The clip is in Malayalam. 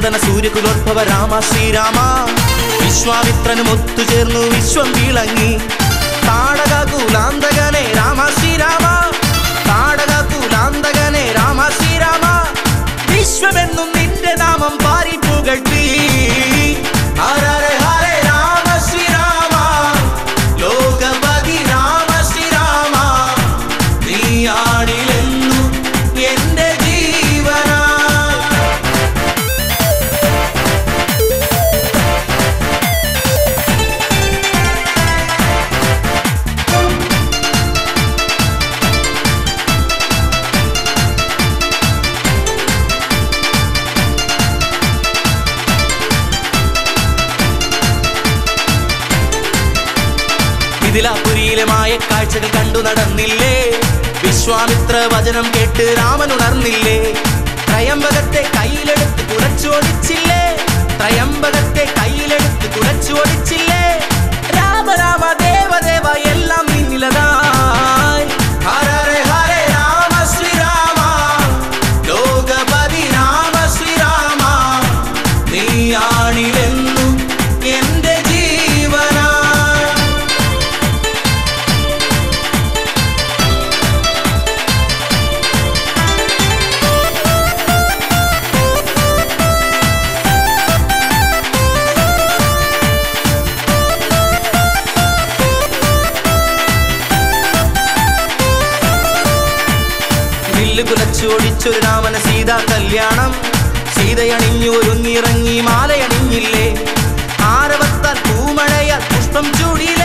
നന്ദന സൂര്യകുലോദ്ഭവ രാമ ശ്രീരാമ. വിശ്വാമിത്രനും ഒത്തുചേർന്നു വിശ്വം വിളങ്ങി. താടകകുലാന്തകനെ രാമ ശ്രീരാമ, താടകകുലാന്തകനെ രാമ ശ്രീരാമ. വിശ്വമെന്നും നിന്റെ നാമം പാരി പുകഴ്ത്തി. ഹരേ ഹരേ രാമ ശ്രീരാമ, ലോകപതി രാമ ശ്രീരാമ. നീയാണിലെന്നും എന്റെ ജീവന. മിഥിലാപുരിയിലെ മായക്കാഴ്ചകൾ കണ്ടു നടന്നില്ലേ? വിശ്വാമിത്ര വചനം കേട്ട് രാമൻ ഉണർന്നില്ലേ? ത്രയംബകത്തെ കയ്യിലെടുത്ത് കുലച്ചോടിച്ചില്ലേ? ത്രയംബകത്തെ കയ്യിലെടുത്ത് കുലച്ചോടിച്ചില്ലേ? രാമ രാമ ദേവദേവ എല്ലാം നിന്നിലതായി. ഹരേ ഹരേ രാമ ശ്രീരാമ, ലോകപതി രാമ ശ്രീരാമ. നീയാണിലെന്നും എന്റെ ജീവന. കുലച്ചോടിച്ചൊരു രാമന സീതാ കല്യാണം. സീതയണിഞ്ഞു ഒരുങ്ങിറങ്ങി മാലയണിഞ്ഞില്ലേ? ആരവത്താൽ പൂമഴയാൽ പുഷ്പം ചൂടിയില്ലേ?